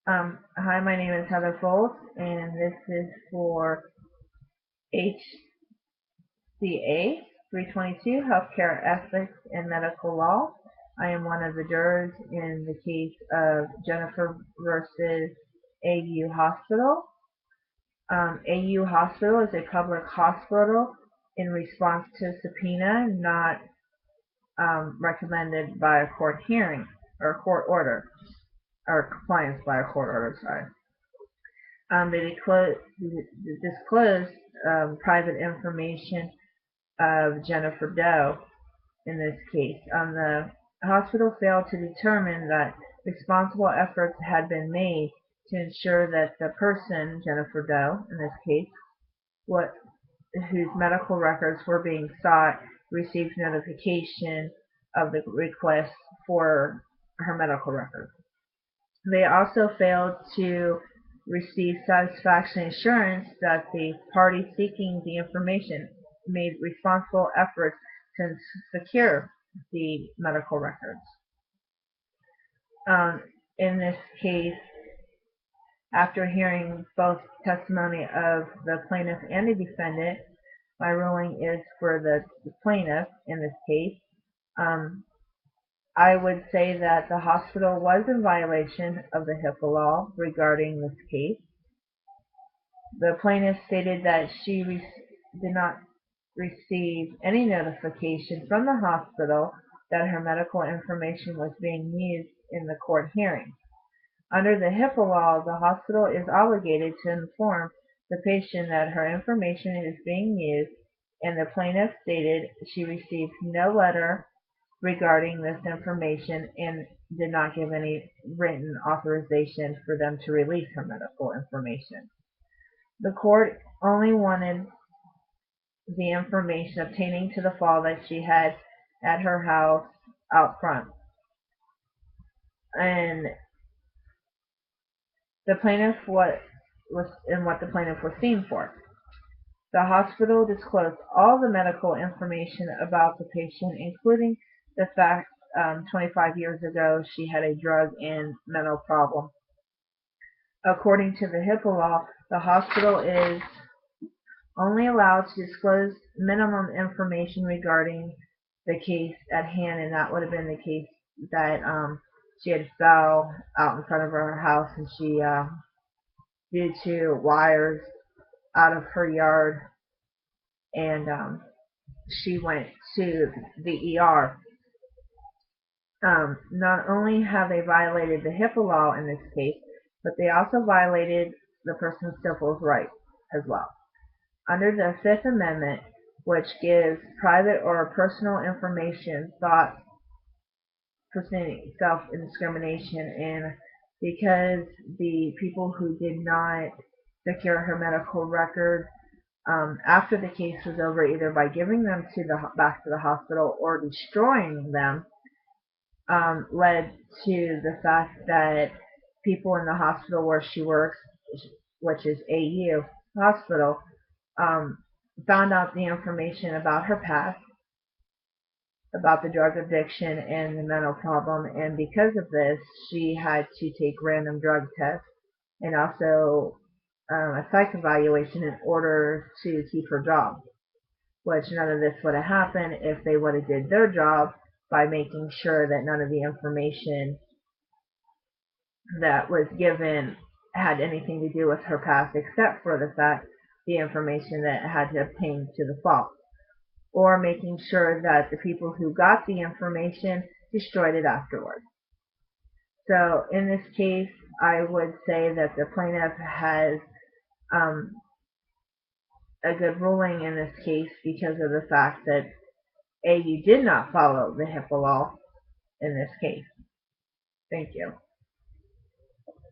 Hi, my name is Heather Foltz, and this is for HCA 322, Healthcare Ethics and Medical Law. I am one of the jurors in the case of Jennifer versus AU Hospital. AU Hospital is a public hospital in response to a subpoena not recommended by a court hearing or a court order, or compliance by a court order, sorry. They disclosed private information of Jennifer Doe in this case. The hospital failed to determine that responsible efforts had been made to ensure that the person, Jennifer Doe in this case, whose medical records were being sought, received notification of the request for her medical records. They also failed to receive satisfaction assurance that the party seeking the information made responsible efforts to secure the medical records. In this case, after hearing both testimony of the plaintiff and the defendant, my ruling is for the plaintiff in this case. I would say that the hospital was in violation of the HIPAA law regarding this case. The plaintiff stated that she did not receive any notification from the hospital that her medical information was being used in the court hearing. Under the HIPAA law, the hospital is obligated to inform the patient that her information is being used, and the plaintiff stated she received no letter regarding this information and did not give any written authorization for them to release her medical information. The court only wanted the information obtaining to the fall that she had at her house out front. And the plaintiff what the plaintiff was seen for. The hospital disclosed all the medical information about the patient, including the fact 25 years ago she had a drug and mental problem. According to the HIPAA law, the hospital is only allowed to disclose minimum information regarding the case at hand, and that would have been the case that she had fell out in front of her house, and she, due to wires out of her yard, and she went to the ER. Not only have they violated the HIPAA law in this case, but they also violated the person's civil rights as well. Under the Fifth Amendment, which gives private or personal information thought presenting self-discrimination, and because the people who did not secure her medical record after the case was over, either by giving them back to the hospital or destroying them, led to the fact that people in the hospital where she works, which is AU Hospital, found out the information about her past, about the drug addiction and the mental problem, and because of this, she had to take random drug tests and also a psych evaluation in order to keep her job, which none of this would have happened if they would have did their job by making sure that none of the information that was given had anything to do with her past, except for the information that had to obtain to the fault, or making sure that the people who got the information destroyed it afterward. So in this case, I would say that the plaintiff has a good ruling in this case because of the fact that AU did not follow the HIPAA law in this case. Thank you.